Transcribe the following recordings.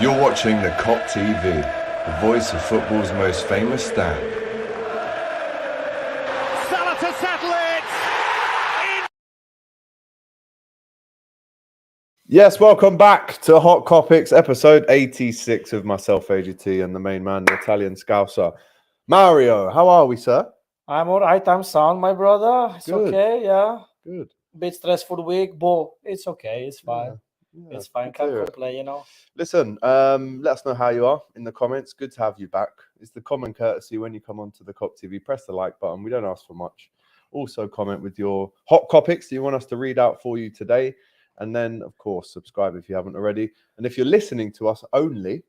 You're watching the Kop TV, the voice of football's most famous stand. Salah to settle it! Yes, welcome back to Hot Kopics, episode 86 of myself, AGT, and the main man, the Italian Scouser. Mario, how are we, sir? I'm all right. I'm sound, my brother. It's Good. okay, yeah. Good. Bit stressful week, but it's okay. It's fine. Yeah, It's fine. good to Can't hear it. complain, you know. Listen, let us know how you are in the comments. Good to have you back. It's the common courtesy when you come onto the Kop TV. Press the like button. We don't ask for much. Also, comment with your hot Kopics you want us to read out for you today. And then, of course, subscribe if you haven't already. And if you're listening to us only,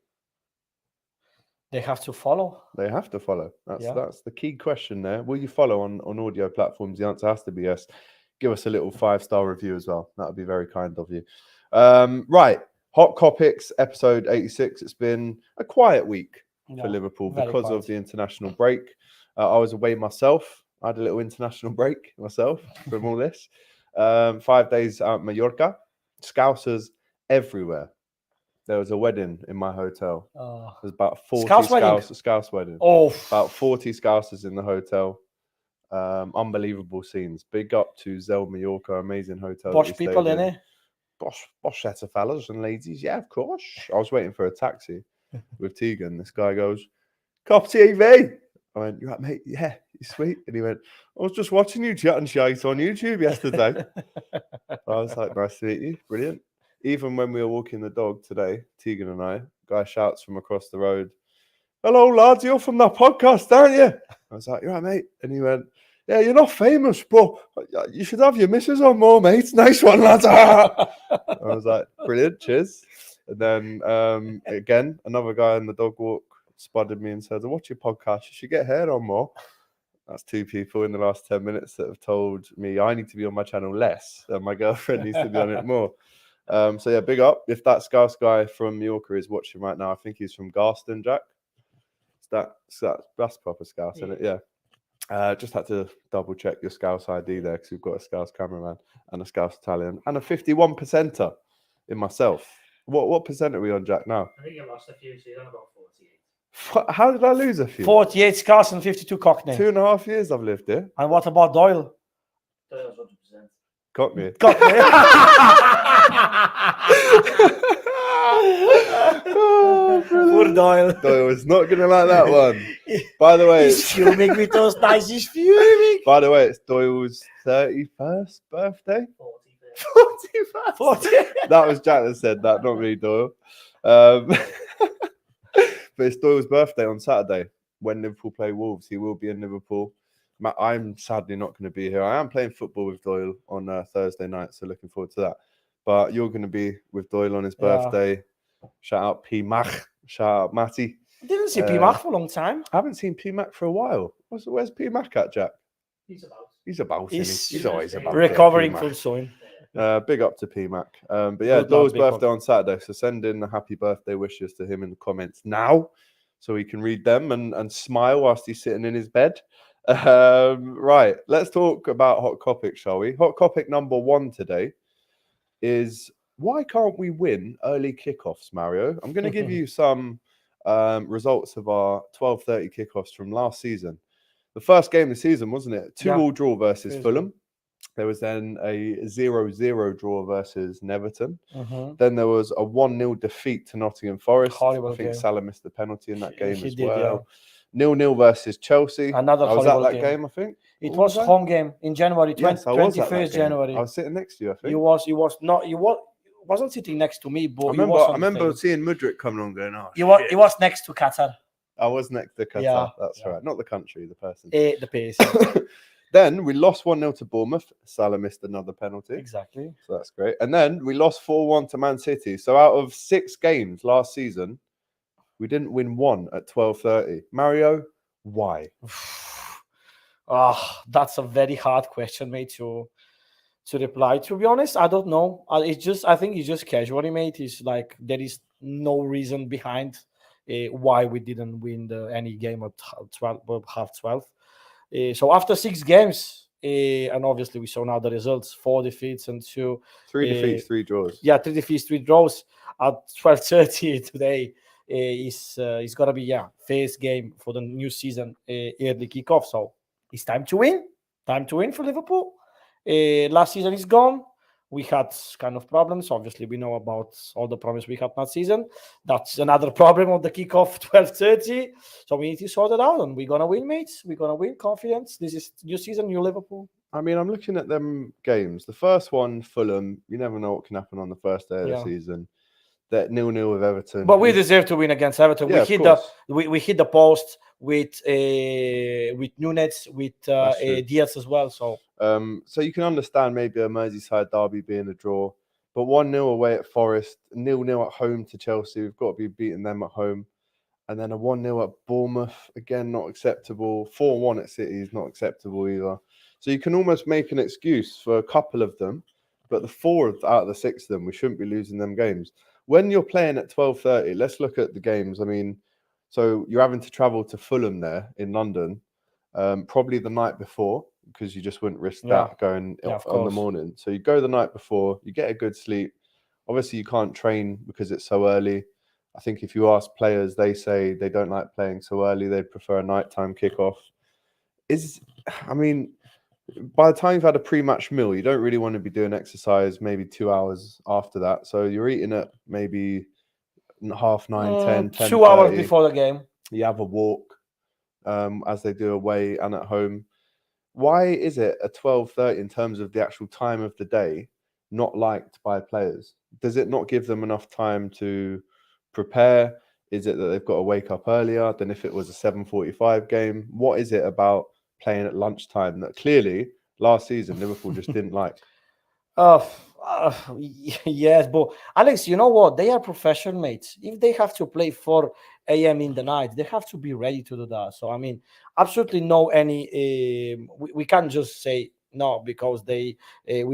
They have to follow. they have to follow. Yeah. That's the key question there. Will you follow on audio platforms? The answer has to be yes. Give us a little 5-star review as well. That would be very kind of you. Right. Hot Kopics, episode 86. It's been a quiet week for Liverpool very because quiet. of the international break. I was away myself. I had a little international break myself from all this. 5 days out in Mallorca. Scousers everywhere. There was a wedding in my hotel. There's about 40 Scouse wedding. Oh, About 40 Scousers in the hotel. Unbelievable scenes. Big up to Zel Mallorca, amazing hotel. posh people in it. Bosh set of fellas and ladies. Yeah, of course. I was waiting for a taxi with Tegan. This guy goes, Kop TV. I went, you right, mate? Yeah, you're sweet. And he went, I was just watching you chatting shite on YouTube yesterday. I was like, nice to meet you. Brilliant. Even when we were walking the dog today, Tegan and I, guy shouts from across the road, hello, lads, you're from that podcast, aren't you? I was like, you're right, mate. And he went, yeah, you're not famous, but you should have your missus on more, mate. Nice one, lads. I was like, brilliant, cheers. And then again, another guy in the dog walk spotted me and said, I watch your podcast, you should get hair on more. That's 2 people in the last 10 minutes that have told me I need to be on my channel less and my girlfriend needs to be on it more. So yeah, big up. If that Scouse guy from Mallorca is watching right now, I think he's from Garston, Jack. That's proper Scouse, isn't it? Yeah. Just had to double check your Scouse ID there because we've got a Scouse cameraman and a Scouse Italian and a 51%er in myself. What percent are we on, Jack, now? I think you lost a few, so you're on about 48. How did I lose a few? 48 Scouts and 52 Cockney. 2.5 years I've lived here. And what about Doyle? That was 100%. Cockney. Oh, Poor Doyle. Doyle was not going to like that one. By the way, He's fuming with those nice. He's fuming. by the way, it's Doyle's 31st birthday. 41st. 41st. That was Jack that said that, not me, Doyle. But it's Doyle's birthday on Saturday when Liverpool play Wolves. He will be in Liverpool. I'm sadly not going to be here. I am playing football with Doyle on Thursday night, so looking forward to that. But you're going to be with Doyle on his birthday. Shout out P Mac. Shout out Matty. I didn't see P-Mac for a long time. I haven't seen P Mac for a while. Where's P Mac at, Jack? He's about. He's about. He's always about. Recovering P-Mac. from soon. Big up to P Mac. But yeah, Good Doyle's luck, big birthday on Saturday. So send in the happy birthday wishes to him in the comments now, so he can read them and smile whilst he's sitting in his bed. Right, let's talk about Hot Kopic, shall we? Hot Kopic number 1 today is why can't we win early kickoffs, Mario? I'm going to give you some results of our 12:30 kickoffs from last season. The first game of the season, wasn't it? 2-2 draw versus Fulham. There was then a 0-0 draw versus Neverton. Then there was a 1-0 defeat to Nottingham Forest. Horrible I think game. Salah missed the penalty in that game He as did, well. 0-0 versus Chelsea. Another I was at horrible that game. game, I think. It What was I? home game in January, Yes, I was at that 21st game. January. I was sitting next to you, I think. Wasn't sitting next to me, but I remember seeing Mudryk coming on going, oh, he was next to Qatar. I was next to Qatar. Yeah. That's right. Not the country, the person. The pace. Then we lost 1-0 to Bournemouth. Salah missed another penalty. Exactly. So that's great. And then we lost 4-1 to Man City. So out of 6 games last season, we didn't win 1 at 12:30. Mario, why? That's a very hard question, mate, to reply. To be honest, I don't know. I think it's just casually, mate. It's like there is no reason behind why we didn't win any game at 12, half 12. So after 6 games, and obviously we saw now the results: 4 defeats and 3 defeats, 3 draws. Yeah, 3 defeats, 3 draws at 12:30 today. It's gonna be first game for the new season, early kickoff. So it's time to win. Time to win for Liverpool. Last season is gone. We had kind of problems. Obviously, we know about all the problems we had last season. That's another problem of the kickoff 12:30. So we need to sort it out, and we're gonna win, mates. We're gonna win. Confidence. This is new season, new Liverpool. I mean, I'm looking at them games. The first one, Fulham. You never know what can happen on the first day of the season. That 0-0 with Everton. But we deserve to win against Everton. Yeah, we hit the post with Nunes, with Diaz as well. So you can understand maybe a Merseyside derby being a draw, but 1-0 away at Forest, 0-0 at home to Chelsea. We've got to be beating them at home, and then a 1-0 at Bournemouth, again not acceptable. 4-1 at City is not acceptable either. So you can almost make an excuse for a couple of them, but the 4 out of the 6 of them, we shouldn't be losing them games. When you're playing at 12:30, let's look at the games. I mean, so you're having to travel to Fulham there in London, probably the night before, because you just wouldn't risk that going on the morning. So you go the night before, you get a good sleep. Obviously, you can't train because it's so early. I think if you ask players, they say they don't like playing so early. They prefer a nighttime kickoff. By the time you've had a pre-match meal, you don't really want to be doing exercise maybe 2 hours after that. So you're eating at maybe 9:30, 10, 2 hours before the game. You have a walk, as they do away and at home. Why is it at 12:30 in terms of the actual time of the day not liked by players? Does it not give them enough time to prepare? Is it that they've got to wake up earlier than if it was a 7:45 game? What is it about playing at lunchtime that clearly last season Liverpool just didn't like? Yes, but Alex, you know what? They are professional, mates. If they have to play 4 a.m. in the night, they have to be ready to do that. So I mean, absolutely we can't just say no because we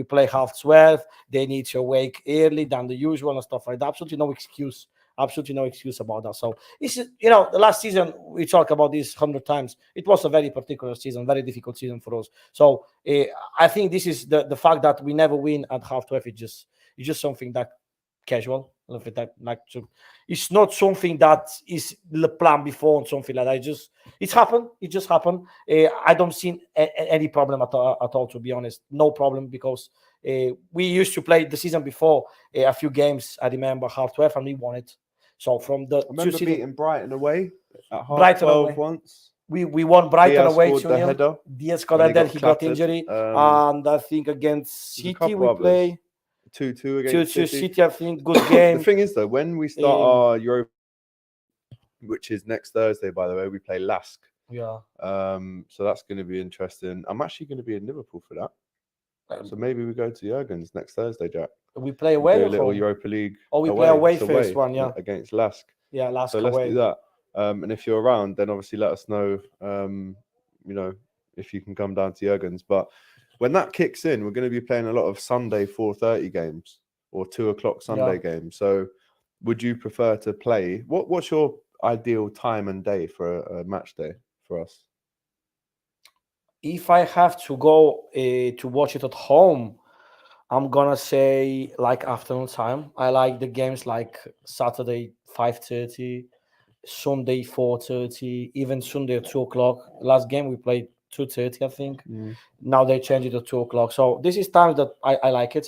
play 12:30. They need to wake early than the usual and stuff like that. Absolutely no excuse. Absolutely no excuse about that. So this is, the last season we talked about this 100 times. It was a very particular season, very difficult season for us. So I think this is the fact that we never win at 12:30. It's just something that casual. It's not something that is the plan before and something like that. It's happened. It just happened. I don't see any problem at all, to be honest. No problem because we used to play the season before a few games. I remember 12:30 and we won it. So from the I remember beating Brighton away at Brighton 12 away. once. We won Brighton Diaz away. scored the header. Diaz scored a header. He got clattered. injury, and I think against City we play 2-2 against City. I think good game. The thing is though, when we start our Europa, which is next Thursday, by the way, we play Lask. Yeah. So that's going to be interesting. I'm actually going to be in Liverpool for that. So maybe we go to Jurgen's next Thursday, Jack. We play away. Do a little Europa League. Oh, we play away first one, against Lask. Yeah, Lask so away. Let's do that. And if you're around, then obviously let us know. If you can come down to Jurgen's. But when that kicks in, we're going to be playing a lot of Sunday 4:30 games or 2:00 Sunday games. So, would you prefer to play? What's your ideal time and day for a match day for us? If I have to go to watch it at home, I'm gonna say like afternoon time. I like the games like Saturday 5:30, Sunday 4:30, even Sunday at 2:00. Last game we played 2:30, I think. Now they changed it to 2:00. So this is times that I like it.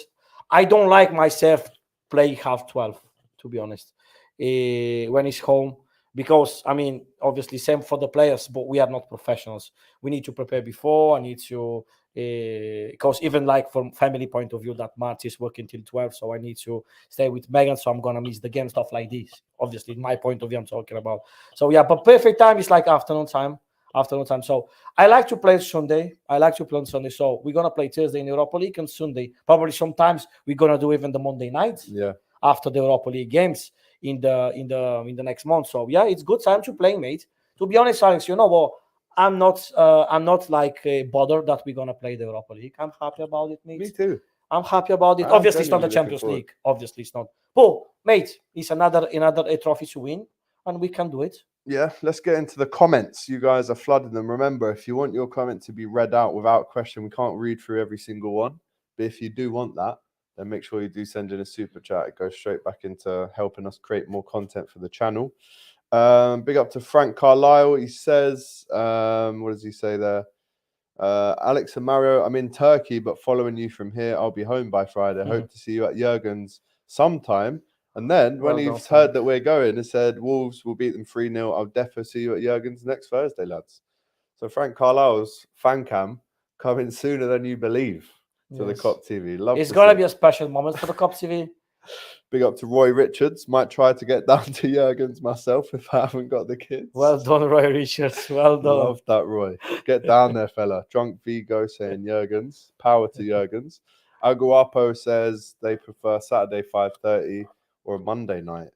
I don't like myself play 12:30, to be honest, when it's home. Because, I mean, obviously, same for the players, but we are not professionals. We need to prepare before. I need to, because even like from family point of view, that March is working till 12, so I need to stay with Megan, so I'm going to miss the game, stuff like this. Obviously, my point of view I'm talking about. So, yeah, but perfect time is like afternoon time. So, I like to play Sunday. So, we're going to play Thursday in Europa League and Sunday. Probably sometimes we're going to do even the Monday night after the Europa League games in the next month. So yeah, it's good time to play, mate. To be honest, Alex, you know what? I'm not like bothered that we're gonna play the Europa League. I'm happy about it, mate. Me too. I'm happy about it. Obviously, it's not the Champions League. Obviously, it's not. But mate, it's another trophy to win, and we can do it. Yeah, let's get into the comments. You guys are flooding them. Remember, if you want your comment to be read out without question, we can't read through every single one. But if you do want that, then make sure you do send in a super chat. It goes straight back into helping us create more content for the channel. Big up to Frank Carlisle. He says, what does he say there? Alex and Mario, I'm in Turkey, but following you from here, I'll be home by Friday. Hope to see you at Jurgen's sometime. And then when he's heard that we're going, he said, Wolves will beat them 3-0. I'll definitely see you at Jurgen's next Thursday, lads. So Frank Carlisle's fan cam coming sooner than you believe to the Kop TV. It's going to be a special moment for the Kop TV. Big up to Roy Richards. Might try to get down to Jurgen's myself if I haven't got the kids. Well done, Roy Richards. Well done. Love that, Roy. Get down there, fella. Drunk Vigo saying Jurgen's. Power to Jurgen's. Aguapo says they prefer Saturday 5:30 or a Monday night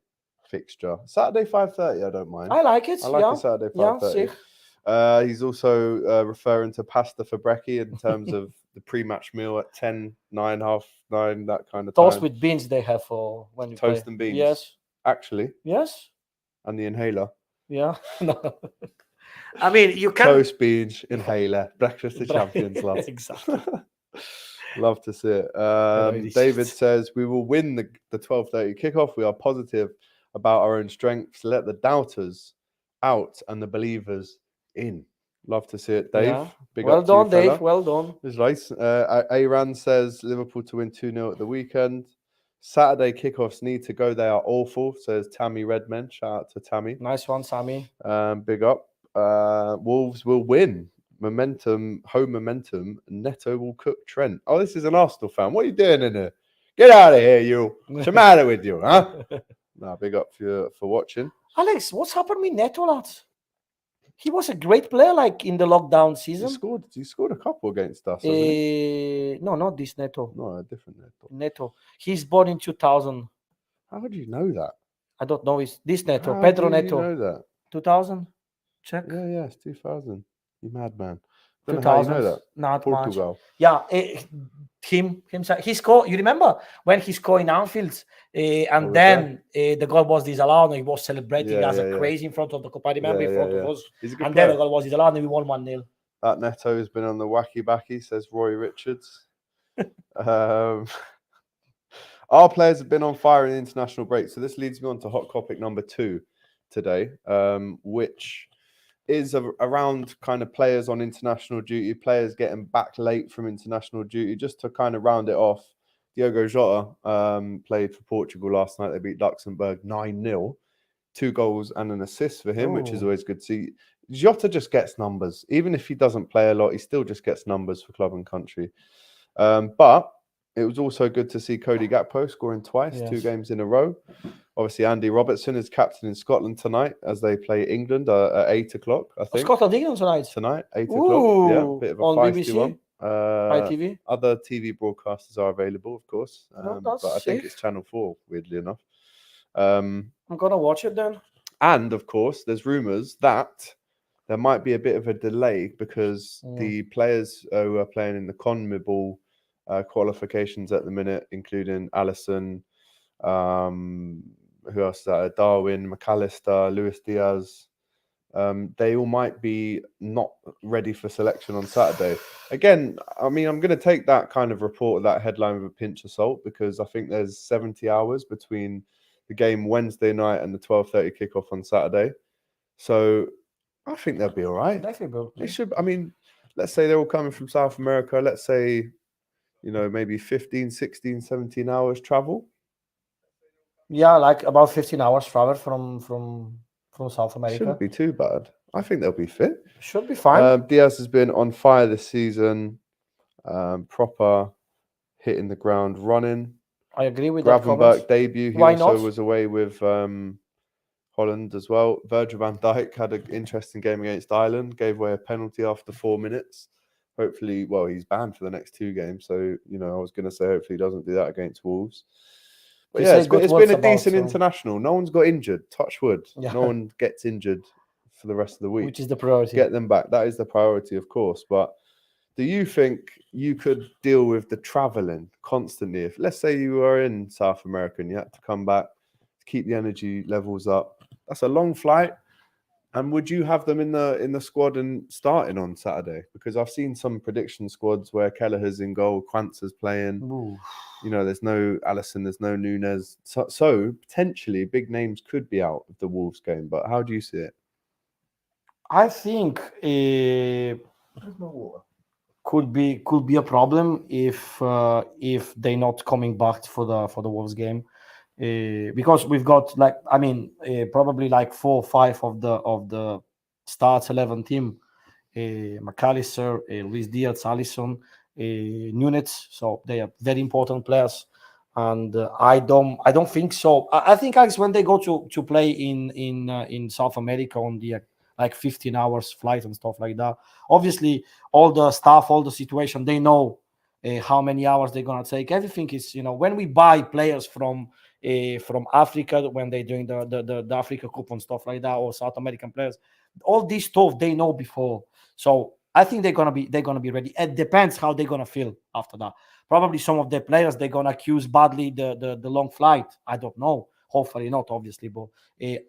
fixture. Saturday 5:30, I don't mind. I like it. I like a Saturday 5:30. He's also referring to pasta for brekkie in terms of the pre-match meal at 10, 9, half 9, that kind of Toast time. with beans they have for when you Toast play. and beans. Yes. Actually. Yes. And the inhaler. Yeah. No. I mean, you can... Toast, beans, inhaler. Breakfast of champions, lads. Exactly. Love to see it. David says, we will win the 12:30 kickoff. We are positive about our own strengths. Let the doubters out and the believers in. Love to see it, Dave. Yeah. Big well up done, to you, Dave. Well done. It's nice. Aaron says Liverpool to win 2-0 at the weekend. Saturday kickoffs need to go. They are awful, says Tammy Redman. Shout out to Tammy. Nice one, Sammy. Big up. Wolves will win. Home momentum. Neto will cook Trent. Oh, this is an Arsenal fan. What are you doing in here? Get out of here, you. What's the matter with you, huh? No, big up for watching. Alex, what's happened with Neto, lads? He was a great player, like in the lockdown season. He scored a couple against us. No, not this Neto. No, a different Neto. Neto. He's born in 2000. How would you know that? I don't know. It's this Neto. How Pedro do Neto. You know that? 2000. Check. Yeah, it's 2000. You madman. 2000. You know that? Not Portugal. much. Yeah, himself. He scored. You remember when he scored in Anfield, and then the goal was disallowed, and he was celebrating as a crazy in front of the Copa. I remember in front of us, and then the goal was disallowed, and we won 1-0. That Neto has been on the wacky backy, says Roy Richards. Our players have been on fire in international break, so this leads me on to hot topic number 2 today, which is around kind of players on international duty, players getting back late from international duty. Just to kind of round it off, Diogo Jota played for Portugal last night. They beat Luxembourg 9-0, 2 goals and an assist for him, which is always good to see. Jota just gets numbers. Even if he doesn't play a lot, he still just gets numbers for club and country. But it was also good to see Cody Gakpo scoring twice, 2 games in a row. Obviously, Andy Robertson is captain in Scotland tonight as they play England at 8 o'clock, I think. Scotland, England tonight? Tonight, 8 o'clock. Yeah, bit of a on feisty BBC? one. ITV? Other TV broadcasters are available, of course. But I think sick. it's Channel 4, weirdly enough. I'm going to watch it then. And, of course, there's rumours that there might be a bit of a delay because the players who are playing in the CONMEBOL qualifications at the minute, including Alisson, who else is that? Darwin, McAllister, Luis Diaz. They all might be not ready for selection on Saturday. Again, I mean, I'm going to take that kind of report, that headline with a pinch of salt, because I think there's 70 hours between the game Wednesday night and the 12:30 kickoff on Saturday. So I think they'll be all right. Definitely. They should. I mean, let's say they're all coming from South America. Let's say, maybe 15, 16, 17 hours travel. Yeah, like about 15 hours travel from South America. Shouldn't be too bad. I think they'll be fit. Should be fine. Diaz has been on fire this season. Proper hitting the ground running. I agree with Gravenberch debut. He Why also not? was away with Holland as well. Virgil van Dijk had an interesting game against Ireland. Gave away a penalty after 4 minutes. Hopefully, well, he's banned for the next 2 games. So, I was going to say hopefully he doesn't do that against Wolves. But yeah, it's been a decent international. No one's got injured. Touch wood. Yeah. No one gets injured for the rest of the week. Which is the priority. Get them back. That is the priority, of course. But do you think you could deal with the traveling constantly? If, let's say, you were in South America and you had to come back to keep the energy levels up. That's a long flight. And would you have them in the squad and starting on Saturday? Because I've seen some prediction squads where Kelleher's in goal, Kwanzaa's playing. Ooh. You know, there's no Allison, there's no Nunes. So potentially big names could be out of the Wolves game. But how do you see it? I think could be a problem if they're not coming back for the Wolves game, because we've got probably like 4 or 5 of the starts 11 team, McAllister, Luis Diaz, Allison, Nunes. So they are very important players, and I don't think so. I think, Alex, when they go to play in South America on the like 15 hours flight and stuff like that, obviously all the staff, all the situation, they know how many hours they're gonna take. Everything is, when we buy players from Africa, when they're doing the Africa Cup and stuff like that, or South American players, all this stuff they know before. So I think they're gonna be ready. It depends how they're gonna feel after that. Probably some of the players they're gonna accuse badly the long flight. I don't know. Hopefully not, obviously, but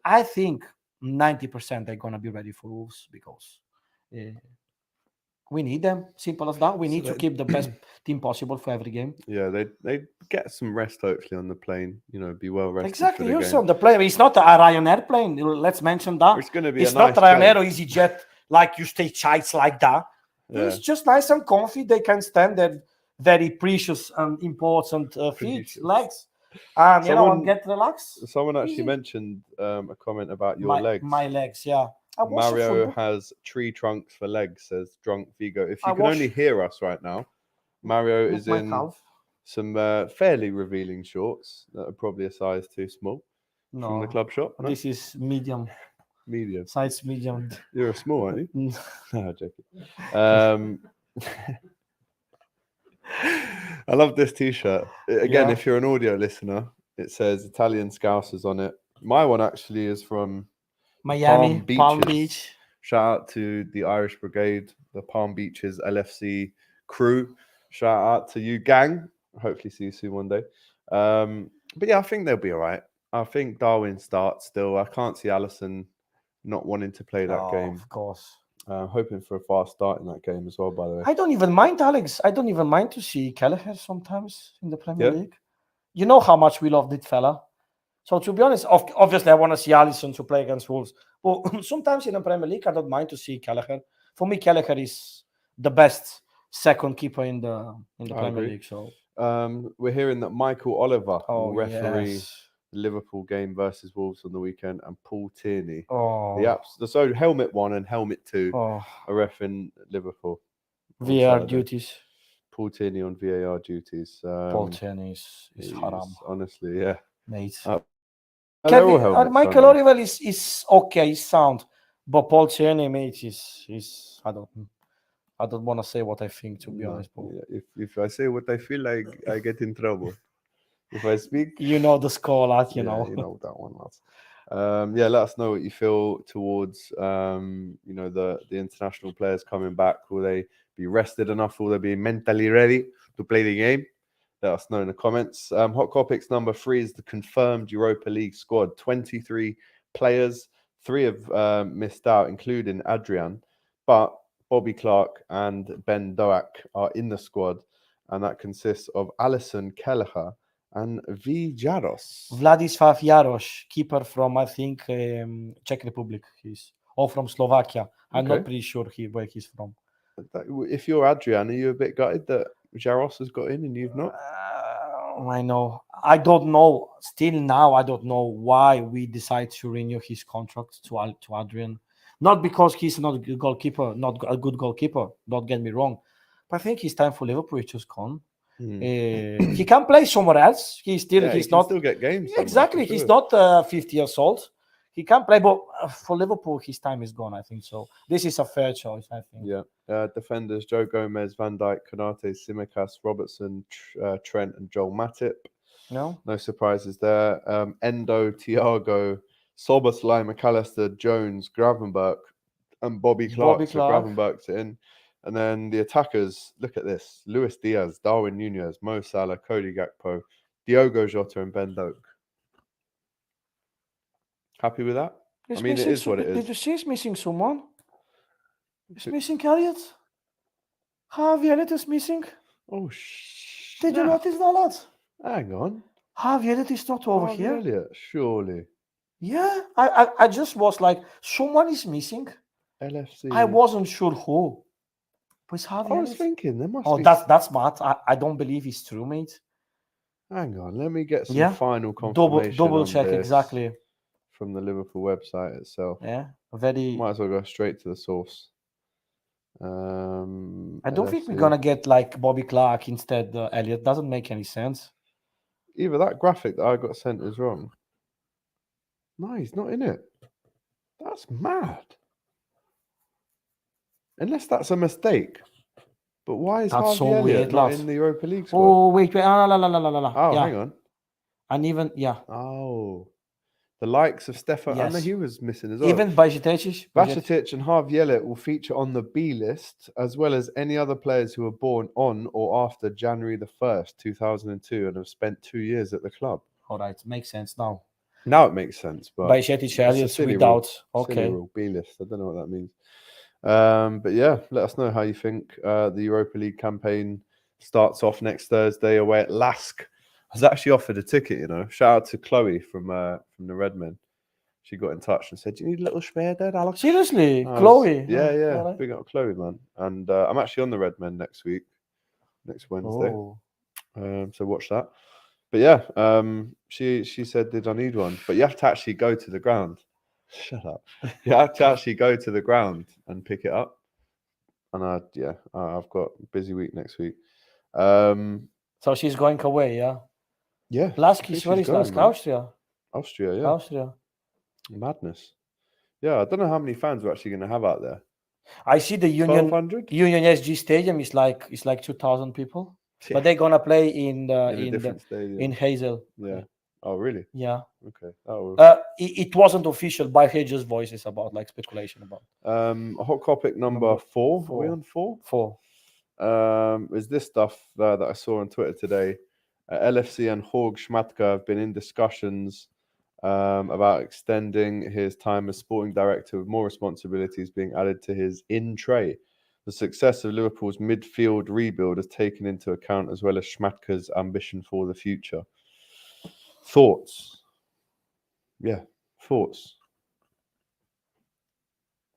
I think 90% they're gonna be ready for Wolves, because we need them. Simple as that. We need to keep the best team possible for every game. Yeah, they get some rest hopefully on the plane. Be well rested. Exactly. For the You game. saw the plane. It's not a Ryanair plane. Let's mention that. It's going to be. It's a not nice Ryanair plane. or EasyJet, like you stay chats like that. Yeah. It's just nice and comfy. They can stand their very precious and important feet, legs, and and get relaxed. Someone actually Easy. mentioned a comment about your legs. My legs, yeah. Mario has tree trunks for legs, says Drunk Vigo. If you can only hear us right now, Mario is in some fairly revealing shorts that are probably a size too small from the club shop. No? This is medium. Medium. Size medium. You're a small, aren't you? No, joking. I love this t-shirt. Again, if you're an audio listener, it says Italian Scousers on it. My one actually is from Miami, Palm Beach. Shout out to the Irish Brigade, the Palm Beaches LFC crew. Shout out to you, gang. Hopefully see you soon one day. But yeah, I think they'll be all right. I think Darwin starts still. I can't see Allison not wanting to play that game. Of course. Hoping for a fast start in that game as well, by the way. I don't even mind, Alex. I don't even mind to see Kelleher sometimes in the Premier League. You know how much we love this fella. So to be honest, obviously I want to see Allison to play against Wolves. But sometimes in the Premier League, I don't mind to see Kelleher. For me, Kelleher is the best second keeper in the Premier League. So we're hearing that Michael Oliver will referee the Liverpool game versus Wolves on the weekend, and Paul Tierney, so helmet 1 and helmet 2 are reffing Liverpool. VAR duties. Paul Tierney on VAR duties. Paul Tierney is haram. Honestly, yeah. Mate. Michael Oliver is okay, he's sound, but Paul Tierney, mate, is I don't want to say what I think, to be honest. Yeah, if I say what I feel like, I get in trouble. If I speak, you know the score, lad. You know that one, lads. Let us know what you feel towards the international players coming back. Will they be rested enough? Will they be mentally ready to play the game? Let us know in the comments. Hot Kopics number 3 is the confirmed Europa League squad. 23 players. 3 have missed out, including Adrian. But Bobby Clark and Ben Doak are in the squad. And that consists of Allison Kelleher and Vladislav Jarosz, keeper from, I think, Czech Republic. Or from Slovakia. I'm not pretty sure where he's from. If you're Adrian, are you a bit gutted that Jaros has got in and you've not? I know. I don't know. Still now, I don't know why we decide to renew his contract to Adrian. Not because he's not a good goalkeeper, don't get me wrong. But I think his time for Liverpool is just gone. He can play somewhere else. He can still get games. Exactly. He's not 50 years old. He can play, but for Liverpool, his time is gone, I think. So this is a fair choice, I think. Yeah. Defenders, Joe Gomez, Van Dijk, Konate, Tsimikas, Robertson, Trent, and Joel Matip. No surprises there. Endo, Thiago, Soboslai, McAllister, Jones, Gravenberch, and Bobby Clark. So Gravenberch's in. And then the attackers, look at this. Luis Diaz, Darwin Nunez, Mo Salah, Cody Gakpo, Diogo Jota, and Ben Doak. Happy with that? He's I mean, it missing is what it Did is. you see he's missing someone? He's missing Elliot. Harvey Elliott is missing. Oh, Did you snap. notice that, lad? Hang on. Harvey Elliott is not over Harvey here. Elliott, surely. Yeah, I just was like, someone is missing. LFC. I wasn't sure who. But it's Harvey I was Elliott. thinking there must Oh, be. that's mad. I don't believe it's true, mate. Hang on, let me get some Yeah. final confirmation. Double on check this exactly. from the Liverpool website itself. Yeah, very. Might as well go straight to the source. I don't think we're LFC. gonna get like Bobby Clark instead. Elliot doesn't make any sense. Either that graphic that I got sent is wrong. No, he's not in it. That's mad. Unless that's a mistake. But why is That's Harvey so Elliott weird, not lad. in the Europa League squad? Oh wait, la la la la la la. Oh, Yeah, hang on. and even Oh, the likes of Stefan. I know Yes. he was missing as well. even Bajcetic. Bacetic and Harvey Elliott will feature on the B list, as well as any other players who were born on or after January the 1st, 2002, and have spent 2 years at the club. All right, makes sense now. Now it makes sense, but Bajcetic, it's a Elliot silly without. rule. Silly Okay. rule, B list. I don't know what that means. But yeah, let us know how you think the Europa League campaign starts off next Thursday away at Lask. I was actually offered a ticket, you know. Shout out to Chloe from the Redmen. She got in touch and said, "Do you need a little spare, Dad, Alex?" Seriously, I was- Chloe. Yeah, Oh, yeah. all right. Big up Chloe, man. And I'm actually on the Redmen next Wednesday. Oh. So watch that. But yeah, she said, "Did I need one?" But you have to actually go to the ground. Shut up. You have to actually go to the ground and pick it up. And I've got a busy week next week. So she's going away, yeah. Yeah. Lask I think is where she's is going, Lask? man. Austria. Austria, yeah. Austria. Madness. Yeah, I don't know how many fans we're actually going to have out there. I see the Union 1,200? SG Stadium is like 2,000 people, Yeah. but they're gonna play in a different stadium. in Hazel. Yeah. Oh, really? Yeah. Okay. That will. It wasn't official by Hedges voices about like speculation about Hot Kopic number 4. Are we on 4? 4. Is this stuff that I saw on Twitter today? LFC and Jorg Schmadtke have been in discussions about extending his time as sporting director with more responsibilities being added to his in tray. The success of Liverpool's midfield rebuild is taken into account, as well as Schmadtke's ambition for the future. Thoughts? Yeah, thoughts.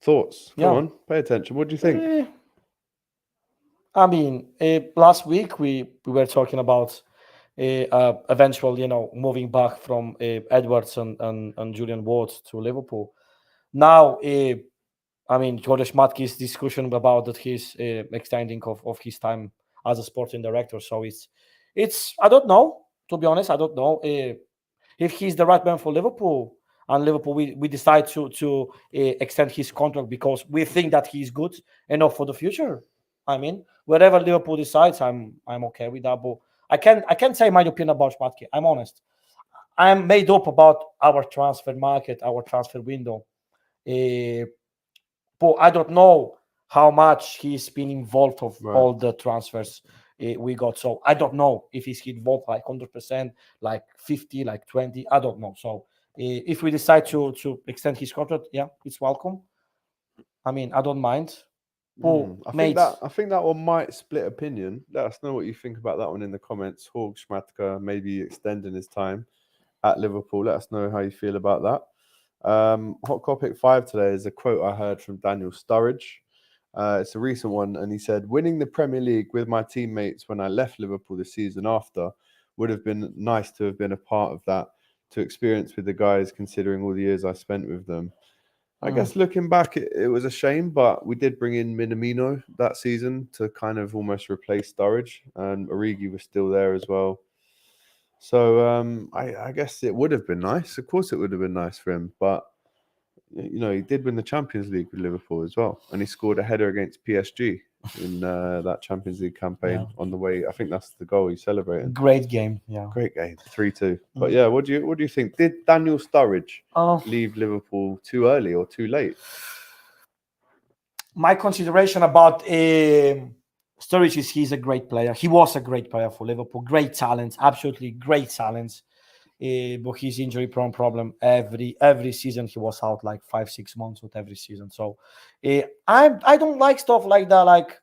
Come Yeah. on, pay attention. What do you think? I mean, last week we were talking about eventual, moving back from Edwards and Julian Ward to Liverpool. Now, I mean, George Schmadtke's discussion about that he's extending of his time as a sporting director. So it's I don't know, to be honest. I don't know if he's the right man for Liverpool. And Liverpool, we decide to extend his contract because we think that he's good enough for the future. I mean, wherever Liverpool decides, I'm okay with that. But I can't say my opinion about Schmadtke. I'm honest. I'm made up about our transfer market, our transfer window. But I don't know how much he's been involved of all the transfers we got. So I don't know if he's involved like 100%, like 50, like 20. I don't know. So if we decide to extend his contract, yeah, it's welcome. I mean, I don't mind. I think that one might split opinion. Let us know what you think about that one in the comments. Jorg Schmadtke maybe extending his time at Liverpool. Let us know how you feel about that. Hot Kopic 5 today is a quote I heard from Daniel Sturridge. It's a recent one, and he said, "Winning the Premier League with my teammates when I left Liverpool the season after would have been nice to have been a part of that, to experience with the guys, considering all the years I spent with them." I guess looking back, it was a shame, but we did bring in Minamino that season to kind of almost replace Sturridge, and Origi was still there as well. So I guess it would have been nice. Of course, it would have been nice for him, but he did win the Champions League with Liverpool as well, and he scored a header against PSG in that Champions League campaign on the way. I think that's the goal he's celebrating. Great game, yeah. Great game, 3-2. But yeah, what do you think? Did Daniel Sturridge leave Liverpool too early or too late? My consideration about Sturridge is he's a great player. He was a great player for Liverpool. Great talent, absolutely great talent. but his injury prone problem every season he was out like 5-6 months with every season. So I don't like stuff like that. Like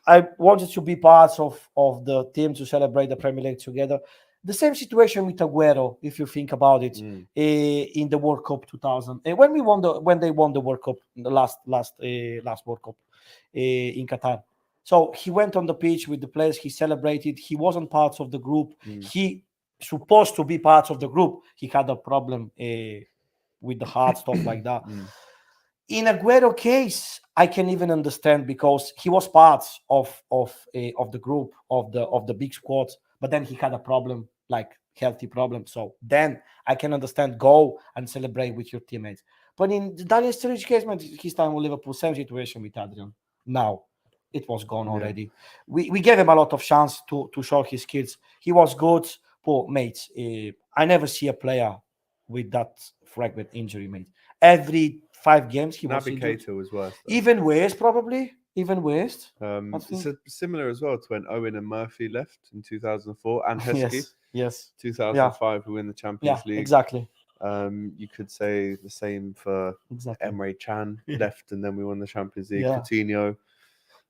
I wanted to be part of the team to celebrate the Premier League together. The same situation with Aguero, if you think about it, in the World Cup 2000, when they won the World Cup, the last World Cup in Qatar. So he went on the pitch with the players. He celebrated. He wasn't part of the group. He supposed to be part of the group. He had a problem with the heart, stuff like that. In Aguero case, I can even understand because he was part of the group of the big squad, but then he had a problem, like healthy problem. So then I can understand go and celebrate with your teammates. But in Daniel Sturridge case, man, his time with Liverpool, same situation with Adrian. Now it was gone already. We gave him a lot of chance to show his skills. He was good, but mate, I never see a player with that fragment injury, mate. Every 5 games he was injured. Navigator was worse. Though. Even worse, probably. Even worse. It's similar as well to when Owen and Murphy left in 2004 and Heskey. Yes. 2005 who win the Champions League. Exactly. You could say the same for Emre Can left and then we won the Champions League. Coutinho.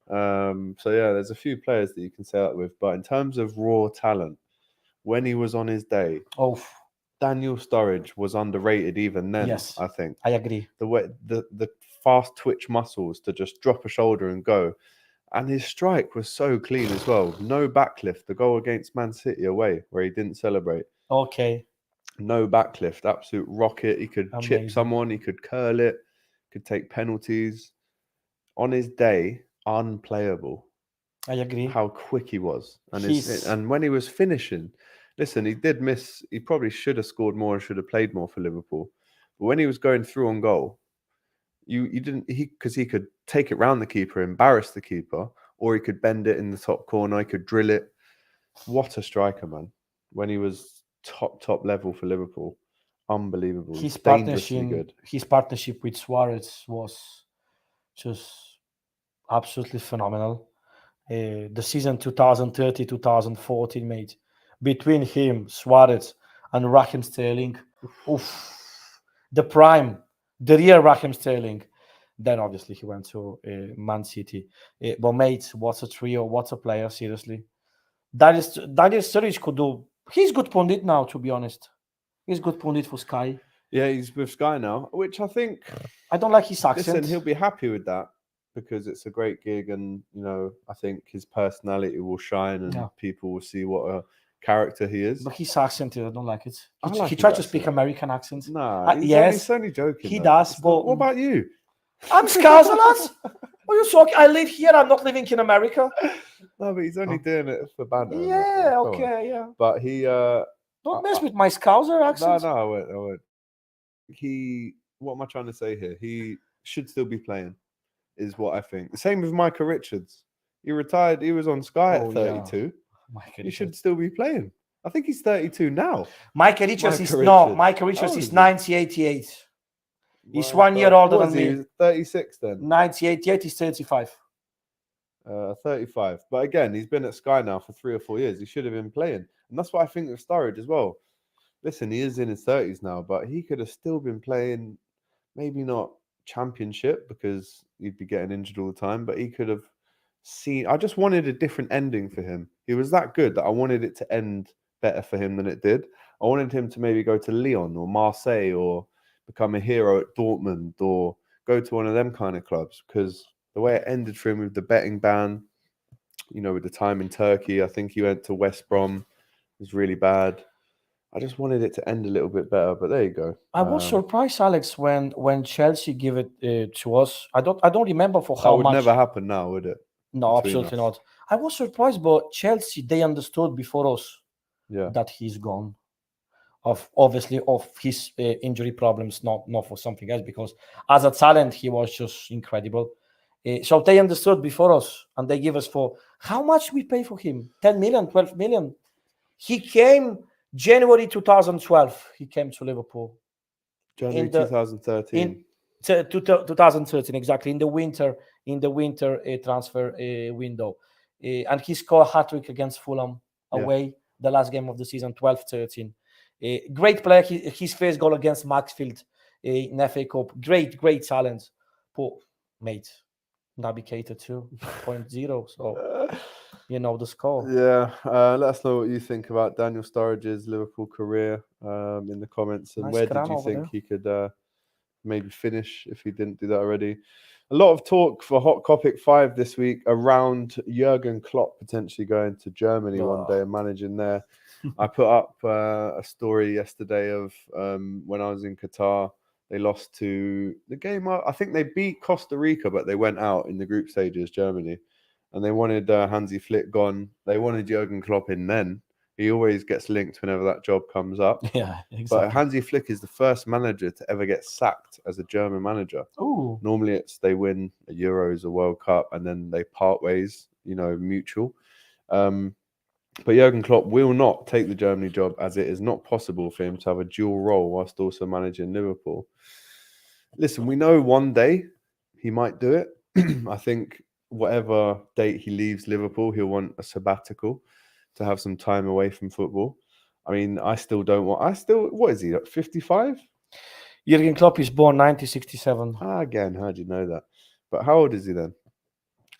So there's a few players that you can say that with. But in terms of raw talent, when he was on his day, Daniel Sturridge was underrated even then. Yes, I think I agree. The way the fast twitch muscles to just drop a shoulder and go, and his strike was so clean as well. No backlift. The goal against Man City away where he didn't celebrate. Okay. No backlift. Absolute rocket. He could chip someone. He could curl it. Could take penalties. On his day, unplayable. I agree. How quick he was, and when he was finishing. Listen, he did miss. He probably should have scored more and should have played more for Liverpool. But when he was going through on goal, you didn't because he could take it round the keeper, embarrass the keeper, or he could bend it in the top corner. He could drill it. What a striker, man! When he was top level for Liverpool, unbelievable. His partnership with Suarez was just absolutely phenomenal. The season 2013-2014, mate. Between him, Suarez, and Raheem Sterling, the prime, the real Raheem Sterling. Then obviously he went to Man City. But mate, what a trio, what a player, seriously. Daniel Sturridge could do. He's good pundit now, to be honest. He's good pundit for Sky. Yeah, he's with Sky now, which I think. I don't like his accent. Listen, he'll be happy with that because it's a great gig, and I think his personality will shine, and people will see what a character he is. But his accent, I don't like it. He tried to speak American accent. Nah, he's only joking. He does, but what about you? I'm Scouser, lads. What are you talking? I live here. I'm not living in America. No, but he's only doing it for banter. Yeah, okay, yeah. But he don't mess with my Scouser accent. No, I won't. What am I trying to say here? He should still be playing, is what I think. The same with Micah Richards. He retired. He was on Sky at 32. He should still be playing. I think he's 32 now. Micah Richards is 1988. He's 1 year older than me. He was 36 then. 1988 is 35. 35. But again, he's been at Sky now for 3 or 4 years. He should have been playing. And that's what I think of Sturridge as well. Listen, he is in his 30s now, but he could have still been playing, maybe not Championship because he'd be getting injured all the time, but he could have seen. I just wanted a different ending for him. He was that good that I wanted it to end better for him than it did. I wanted him to maybe go to Lyon or Marseille or become a hero at Dortmund or go to one of them kind of clubs, because the way it ended for him with the betting ban, with the time in Turkey, I think he went to West Brom, it was really bad. I just wanted it to end a little bit better, but there you go. I was surprised, Alex, when Chelsea give it to us. I don't remember for how much. That would never happen now, would it? No, absolutely not. I was surprised, but Chelsea, they understood before us that he's gone. Obviously of his injury problems, not for something else, because as a talent he was just incredible. So they understood before us, and they give us for how much we pay for him? 10 million, 12 million. He came January 2012. He came to Liverpool. January 2013. 2013, exactly, in the winter transfer window, and he scored a hat-trick against Fulham away, the last game of the season, 12-13. Great player. His first goal against Maxfield in FA Cup. Great talent. But, mate, Navigator 2.0. So, you know the score. Yeah, let us know what you think about Daniel Sturridge's Liverpool career in the comments, and Nice where did crown you over think there. he could maybe finish if he didn't do that already. A lot of talk for Hot Kopic 5 this week around Jurgen Klopp potentially going to Germany one day and managing there. I put up a story yesterday of when I was in Qatar. They lost to the game. I think they beat Costa Rica, but they went out in the group stages, Germany. And they wanted Hansi Flick gone. They wanted Jurgen Klopp in then. He always gets linked whenever that job comes up. Yeah, But exactly. Hansi Flick is the first manager to ever get sacked as a German manager. Ooh. Normally it's they win a Euros, a World Cup, and then they part ways, mutual. But Jurgen Klopp will not take the Germany job, as it is not possible for him to have a dual role whilst also managing Liverpool. Listen, we know one day he might do it. I think whatever date he leaves Liverpool, he'll want a sabbatical to have some time away from football. I mean, what is he, 55? Jurgen Klopp is born 1967. Again, how do you know that? But how old is he then?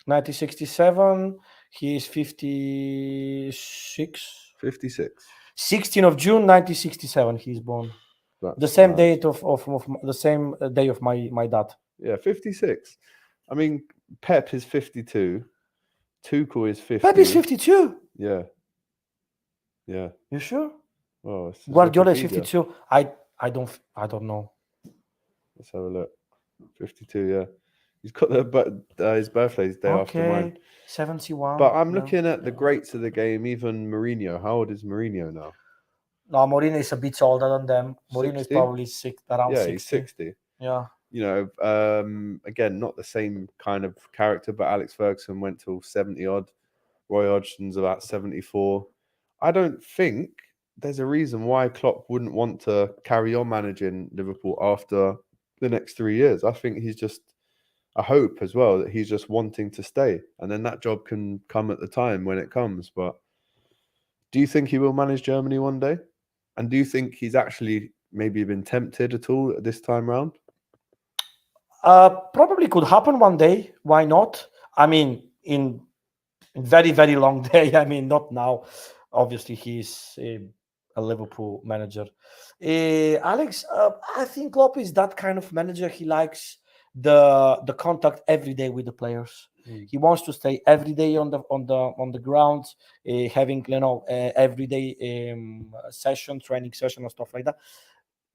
1967. He is 56. 56. 16th of June 1967. He's born. That's The same mad. date of the same day of my dad. Yeah, 56. I mean, Pep is 52. Tuchel is 50. Pep is 52. Yeah. Yeah. You sure? Oh, it's Guardiola is Wikipedia. 52. I don't know. Let's have a look. 52, yeah. He's got his birthday's day after mine. 71. But I'm yeah. looking at the greats of the game, even Mourinho. How old is Mourinho now? No, Mourinho is a bit older than them. Mourinho is 60? probably around Yeah, 60. he's 60. Yeah. Again, not the same kind of character, but Alex Ferguson went till 70 odd. Roy Hodgson's about 74. I don't think there's a reason why Klopp wouldn't want to carry on managing Liverpool after the next 3 years. I think I hope as well that he's just wanting to stay, and then that job can come at the time when it comes. But do you think he will manage Germany one day? And do you think he's actually maybe been tempted at all at this time round? Probably could happen one day. Why not? I mean, in very, very long day. I mean, not now. Obviously, he's a Liverpool manager. Alex, I think Klopp is that kind of manager. He likes the contact every day with the players. He wants to stay every day on the ground, having everyday training session and stuff like that.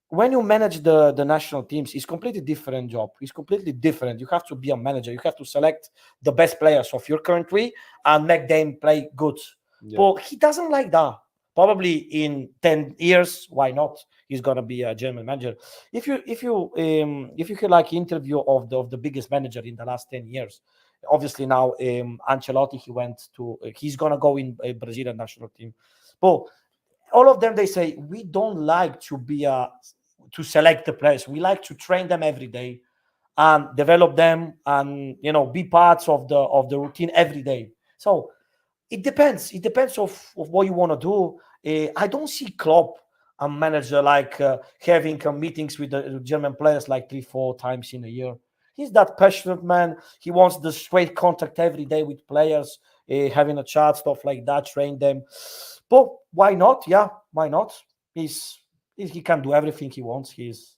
When you manage the national teams, it's completely different job. It's completely different. You have to be a manager. You have to select the best players of your country and make them play good. Yeah. But he doesn't like that. Probably in 10 years, why not? He's gonna be a German manager. If you hear like interview of the biggest manager in the last 10 years, obviously now Ancelotti, he's gonna go in a Brazilian national team. But all of them, they say, we don't like to select the players. We like to train them every day and develop them and be parts of the routine every day. So it depends. It depends of what you want to do. I don't see Klopp, a manager, like having meetings with the German players like 3-4 times in a year. He's that passionate man. He wants the straight contact every day with players, having a chat, stuff like that, train them. But why not? Yeah, why not? He can do everything he wants. He's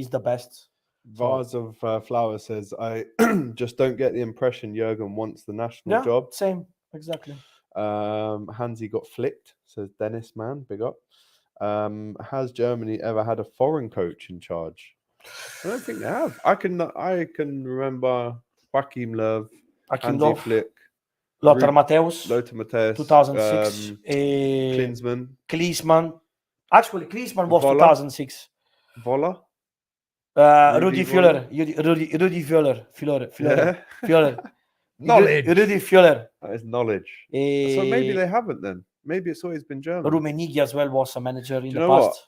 the best. Vase of Flowers says, I just don't get the impression Jurgen wants the national Yeah, job. same, exactly. Hansi got flicked, says Dennis, man, big up. Has Germany ever had a foreign coach in charge? I don't think they have. I can remember Joachim Löw, Hansi Flick, Lothar Matthäus, 2006, 2006. Klinsmann. Actually, Klinsmann was Voller. 2006. Voller. Rudi Völler. Rudi Völler. Völler. Knowledge. Rudi Völler. That is knowledge. So maybe they haven't then. Maybe it's always been German. Rummenigge as well was a manager in the What? past.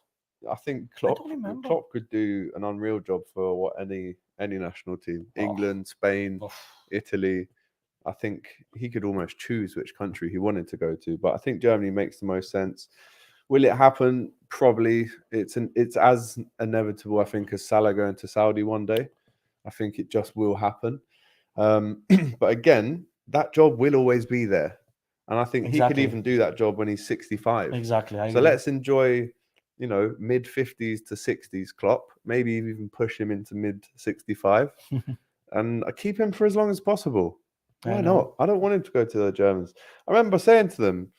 I think don't remember. Klopp could do an unreal job for any national team. England, Spain, Italy. I think he could almost choose which country he wanted to go to. But I think Germany makes the most sense. Will it happen? Probably. It's as inevitable, I think, as Salah going to Saudi one day. I think it just will happen. But again, that job will always be there. And I think he could Exactly. even do that job when he's 65. Exactly. I So agree. let's enjoy, mid 50s to 60s Klopp. Maybe even push him into mid 65 and keep him for as long as possible. I Why know. not? I don't want him to go to the Germans. I remember saying to them,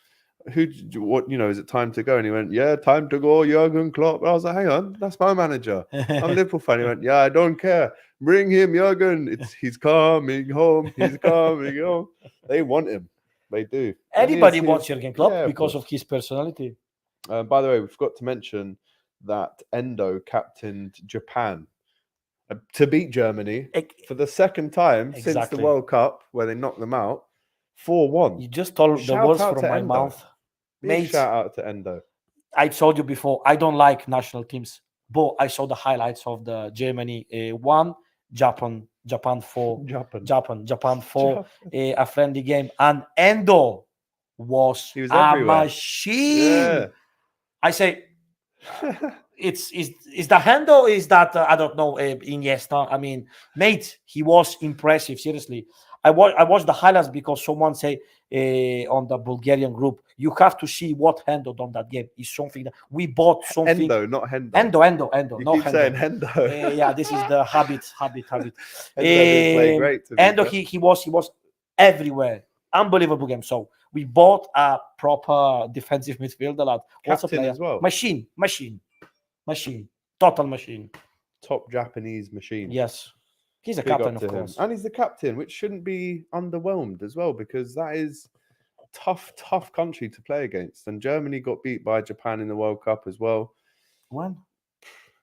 is it time to go? And he went, yeah, time to go, Jurgen Klopp. And I was like, hang on, that's my manager. I'm a Liverpool fan. He went, yeah, I don't care. Bring him, Jurgen. He's coming home. He's coming home. They want him. They do. And Anybody he is- wants Jurgen Klopp Yeah, because course. of his personality. By the way, we forgot to mention that Endo captained Japan to beat Germany for the second time since the Exactly. World Cup, where they knocked them out, 4-1. You just told the Shout words out from to my Endo. mouth. Big Mate, shout out to Endo. I told you before, I don't like national teams, but I saw the highlights of the Germany 1, Japan 4, Japan 4, a friendly game, and Endo was He was a everywhere. machine. I say, is that Hendo? Is that I don't know, Iniesta? I mean, mate, he was impressive. Seriously, I watched the highlights because someone say on the Bulgarian group, you have to see what Hendo done that game. Is something that we bought something. Endo, not Hendo. Endo. You No keep Hendo. saying Hendo. Yeah, this is the habit. Hendo did play great. To be Endo, fair. he was everywhere. Unbelievable game. So we bought a proper defensive midfielder. Lad. What's a Captain player? as well. Machine. Total machine. Top Japanese machine. Yes. He's a Big captain, up of to him. course. And he's the captain, which shouldn't be underwhelmed as well, because that is tough country to play against. And Germany got beat by Japan in the World Cup as well. When?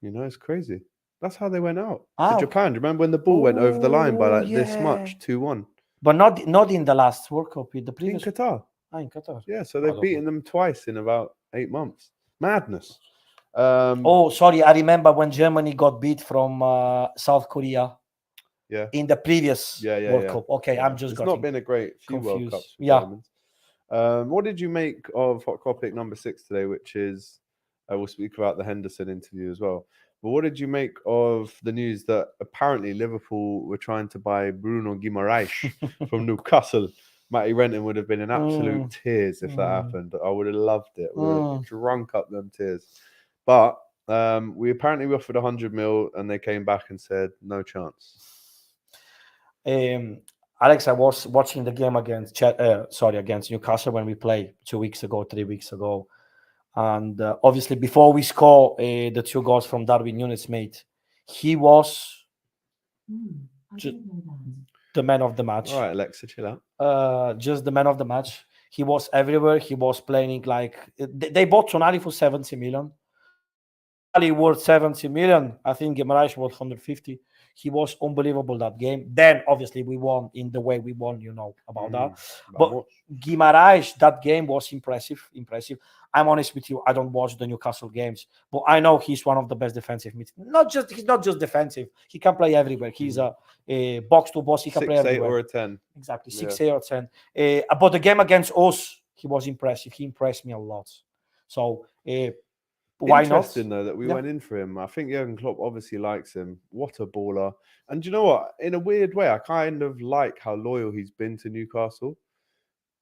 It's crazy. That's how they went out. Ah, To okay. Japan. Do you remember when the ball went over the line by Oh, like this much? yeah. 2-1. But not in the last World Cup, in the In previous. Qatar. In Qatar. Yeah, so I they've don't beaten know. them twice in about 8 months. Madness. Oh, sorry. I remember when Germany got beat from South Korea. Yeah. In the previous World Yeah. Cup. Okay, Yeah. I'm just It's getting not been a great few World confused. Cups for Yeah. Germans. What did you make of Hot Topic number 6 today, which is, we'll speak about the Henderson interview as well. But what did you make of the news that apparently Liverpool were trying to buy Bruno Guimaraes from Newcastle? Matty Renton would have been in absolute tears if that happened. I would have loved it. We would have drunk up them tears. But we apparently offered 100 mil and they came back and said, no chance. Alex, I was watching the game against Newcastle when we played 3 weeks ago. And obviously, before we score the 2 goals from Darwin Núñez, mate, he was the man of the match. All right, Alexa, chill out. Just the man of the match. He was everywhere. He was playing like they bought Tonali for 70 million. Tonali worth 70 million. I think Guimaraes worth 150. He was unbelievable that game. Then obviously we won in the way we won, about that. But Guimaraes, that game was impressive. I'm honest with you, I don't watch the Newcastle games, but I know he's one of the best defensive midfielders. He's not just defensive. He can play everywhere. He's a box to box. He can play 6'8" everywhere. or a 10. Exactly, 6'8" or 10. But the game against us, he was impressive. He impressed me a lot. So why not? Interesting though that we went in for him. I think Jurgen Klopp obviously likes him. What a baller! And you know what? In a weird way, I kind of like how loyal he's been to Newcastle.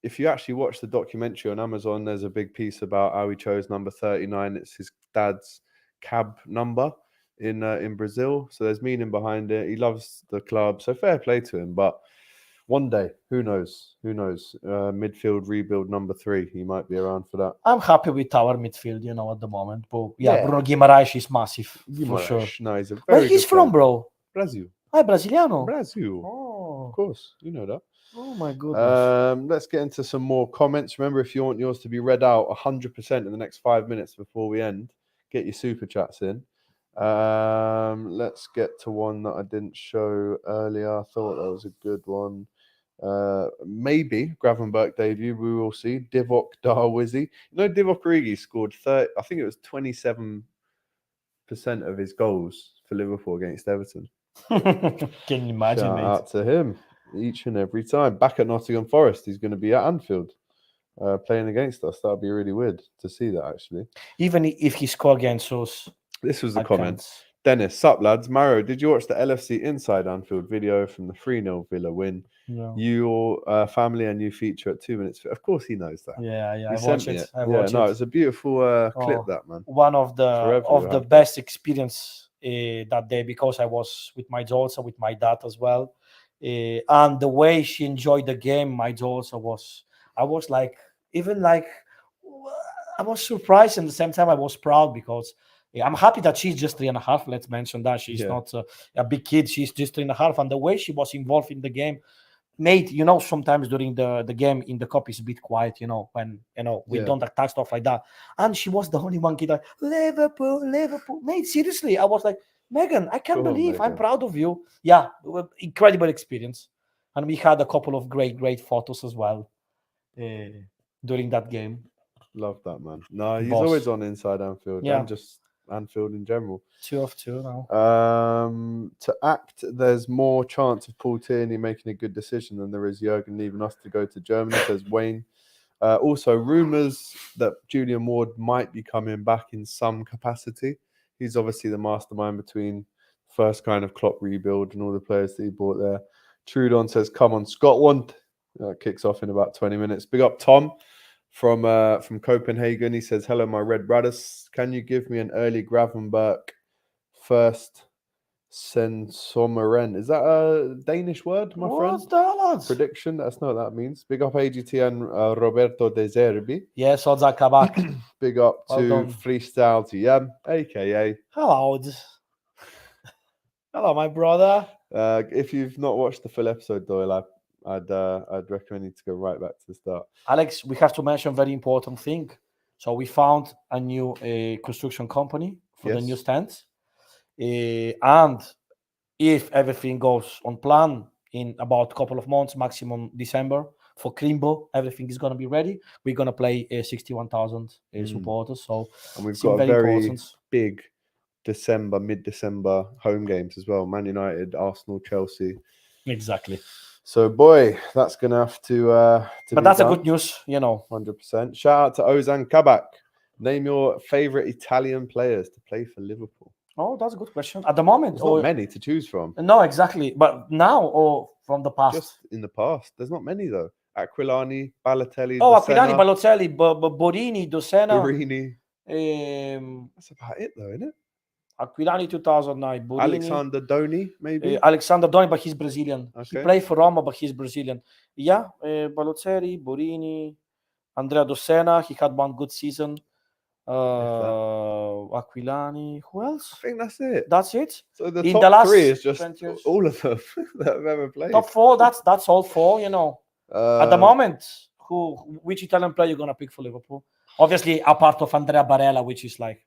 If you actually watch the documentary on Amazon, there's a big piece about how he chose number 39. It's his dad's cab number in Brazil. So there's meaning behind it. He loves the club. So fair play to him. But one day, who knows? Midfield rebuild number 3. He might be around for that. I'm happy with our midfield, at the moment. But Bruno Guimaraes is massive for sure. No, he's a very Where he's good from, player. bro? Brazil. Brasiliano. Brazil. Oh, Of course, you know that. Oh my goodness. Let's get into some more comments. Remember, if you want yours to be read out 100% in the next 5 minutes before we end, get your super chats in. Let's get to one that I didn't show earlier. I thought that was a good one. Maybe Gravenberg debut. We will see. Divock Darwizzy. Divock Origi scored 30. I think it was 27% of his goals for Liverpool against Everton. Can you imagine, Shout mate? out to him each and every time. Back at Nottingham Forest, he's going to be at Anfield. playing against us. That would be really weird to see that, actually. Even if he scored against us, This was the I comment. can't. Dennis, sup lads? Mario, did you watch the LFC Inside Anfield video from the 3-0 Villa win? No. Your family and you feature at 2 minutes. Of course, he knows that. Yeah, He I sent watched me it. it. I Yeah, watched no, it. it's a beautiful clip, Oh, that, man. One of Forever the you have best experience that day, because I was with my daughter, with my dad as well, and the way she enjoyed the game, my daughter was. I was like, even like, I was surprised, and at the same time I was proud, because I'm happy that she's just 3.5. Let's mention that she's Yeah. not a big kid. She's just 3.5, and the way she was involved in the game made, sometimes during the game in the Kop is a bit quiet, when we Yeah. don't attack, stuff like that. And she was the only one kid like, Liverpool, Liverpool. Mate, seriously, I was like, Megan, I can't Go on, believe, I'm Megan. proud of you. Yeah, incredible experience. And we had a couple of great photos as well during that game. Love that, man. No, he's Boss. always on Inside Anfield Yeah. and just Anfield in general. 2 of 2 now. To act, there's more chance of Paul Tierney making a good decision than there is Jurgen leaving us to go to Germany, says Wayne. Also, rumours that Julian Ward might be coming back in some capacity. He's obviously the mastermind between first kind of Klopp rebuild and all the players that he bought there. Trudon says, come on, Scotland. Kicks off in about 20 minutes. Big up Tom from Copenhagen. He says, hello, my red brothers. Can you give me an early Gravenberg first Sensomeren? Is that a Danish word, my friend? What's that, lads? Prediction? That's not what that means. Big up AGT and Roberto De Zerbi. Yes, Odzak Kabak. Big up Well to done. Freestyle DM, aka. Hello. Hello, my brother. If you've not watched the full episode, Doyle, I'd recommend you to go right back to the start. Alex, we have to mention a very important thing. So we found a new construction company for the new Yes. stands. And if everything goes on plan, in about a couple of months, maximum December, for Krimbo, everything is going to be ready. We're going to play 61,000 supporters. So And we've it's got a very important. big mid-December home games as well. Man United, Arsenal, Chelsea. Exactly. So, boy, that's going to have to But be that's done. a good news, 100%. Shout out to Ozan Kabak. Name your favourite Italian players to play for Liverpool. Oh, that's a good question. At the moment, There's not many to choose from. No, exactly. But now or from the past? Just in the past. There's not many, though. Aquilani, Balotelli, Oh, Dossena, Aquilani, Balotelli, Borini, Dossena. Borini. Um, That's about it, though, isn't it? Aquilani 2009, Borini, Alexander Doni, maybe. Alexander Doni, but he's Brazilian. He Okay. played for Roma, but he's Brazilian. Yeah, Balotelli, Borini, Andrea Dossena. He had one good season. Aquilani. Who else? I think that's it. That's it. So the In top the last three is just 20 years. all of them that have ever played. Top 4. That's all 4. At the moment, which Italian player you gonna pick for Liverpool? Obviously, a part of Andrea Barella, which is like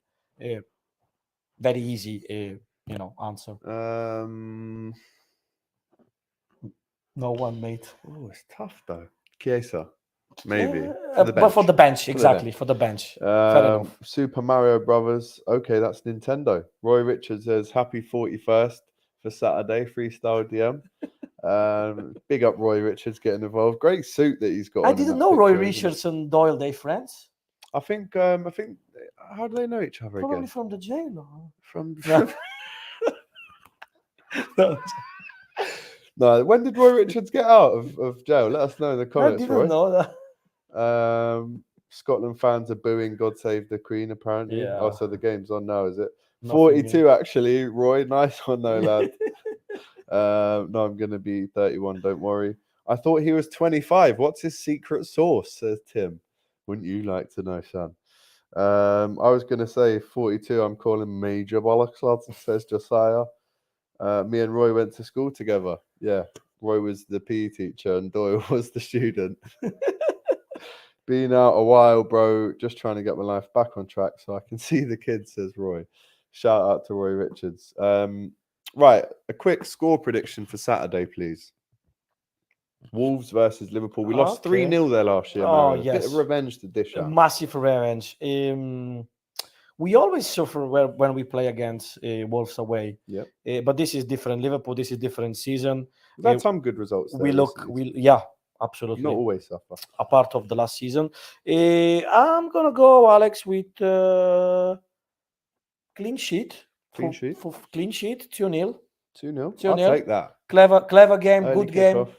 very easy, answer. No one, mate. Oh, it's tough though. Chiesa, maybe. For the But for bench. the bench, exactly, for the bench. Fair enough. Super Mario Brothers. Okay, that's Nintendo. Roy Richards says happy 41st for Saturday. Freestyle DM. Big up Roy Richards getting involved. Great suit that he's got. I on in didn't that know Roy picture, isn't it? Richards and Doyle, they friends. I think. How do they know each other Probably again? from the jail. Or... From. No. No. When did Roy Richards get out of jail? Let us know in the I comments, didn't Roy. know that. Scotland fans are booing "God Save the Queen." Apparently. Yeah. Oh, so the game's on now, is it? Nothing 42 actually. Roy, nice one though, lad. No, I'm gonna be 31. Don't worry. I thought he was 25. What's his secret sauce? Says Tim. Wouldn't you like to know, son? I was gonna say 42. I'm calling major bollocks, lads. Says Josiah. Me and Roy went to school together. Yeah, Roy was the PE teacher and Doyle was the student. Been out a while, bro. Just trying to get my life back on track so I can see the kids, says Roy. Shout out to Roy Richards. Right, a quick score prediction for Saturday, please. Wolves versus Liverpool. We lost 3-0 there last year. Oh, Mario. A bit yes. of revenge to dish A out. massive revenge. We always suffer when we play against Wolves away. Yep. But this is different. Liverpool, this is different season. We've had some good results there We look, recently. yeah, absolutely. Not always suffer. A part of the last season. I'm gonna go, Alex, with clean sheet. Clean sheet? For clean sheet, 2-0. 2-0. 2-0. I'll take that. Clever game, Early good game. kickoff.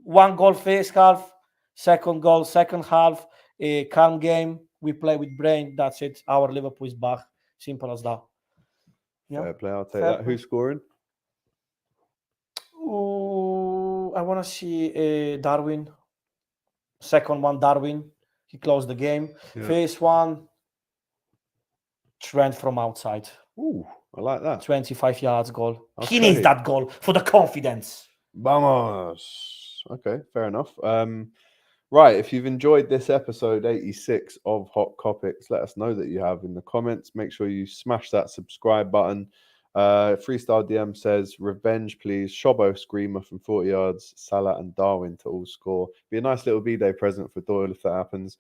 1 goal first half, second goal second half. A calm game. We play with brain. That's it. Our Liverpool is back. Simple as that. Yeah. Fair play. I'll take Fair that. Who's scoring? Ooh, I want to see Darwin. Second one, Darwin. He closed the game. Yeah. First one, Trent from outside. Ooh, I like that. 25 yards goal. He Okay. needs that goal for the confidence. Vamos. Okay, fair enough. Right, if you've enjoyed this episode 86 of Hot Kopics, let us know that you have in the comments. Make sure you smash that subscribe button. Freestyle DM says, revenge, please. Shobo Screamer from 40 yards. Salah and Darwin to all score. Be a nice little B-Day present for Doyle if that happens.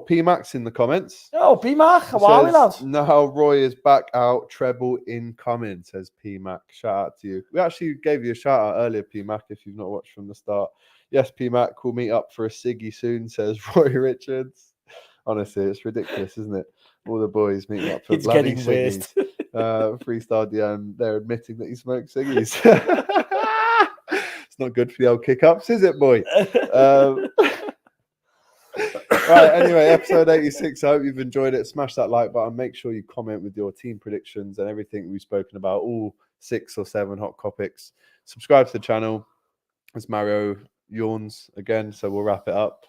P-Max in the comments. Oh, P-Mac, how are we, lads? Now Roy is back out. Treble incoming, says P-Mac. Shout out to you. We actually gave you a shout out earlier, P-Mac, if you've not watched from the start. Yes, P-Mac, we'll meet up for a ciggy soon, says Roy Richards. Honestly, it's ridiculous, isn't it? All the boys meeting up for It's bloody getting ciggies. worse. Freestyle DM, they're admitting that he smokes ciggies. It's not good for the old kick-ups, is it, boy? Right, anyway, episode 86. I hope you've enjoyed it. Smash that like button. Make sure you comment with your team predictions and everything we've spoken about, all 6 or 7 Hot Kopics. Subscribe to the channel. As Mario yawns again, so we'll wrap it up.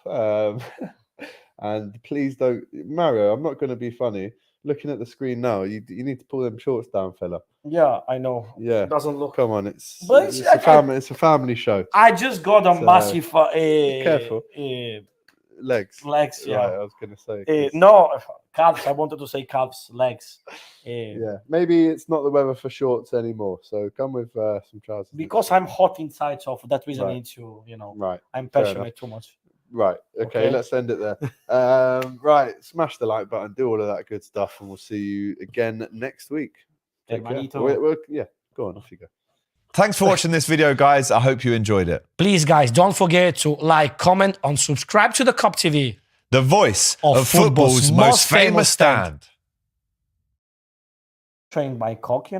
And please don't, Mario, I'm not going to be funny. Looking at the screen now, you need to pull them shorts down, fella. Yeah, I know. Yeah, It doesn't look. come on, it's But a family show. I just got a So, massive careful. Legs. legs. Yeah. Right, I was going to say. 'cause- No, calves. I wanted to say calves, legs. Yeah, maybe it's not the weather for shorts anymore. So come with some trousers. Because I'm hot inside, so for that reason, Right. I need to, Right, I'm fair passionate too much. right. Okay, Okay. let's end it there. Right, smash the like button, do all of that good stuff, and we'll see you again next week. Take care. Hermanito. Yeah, go on, off you go. Thanks for watching this video, guys. I hope you enjoyed it. Please, guys, don't forget to like, comment, and subscribe to the Kop TV. The voice Of of football's football's most most famous famous stand. stand. Trained by Cock, Yeah.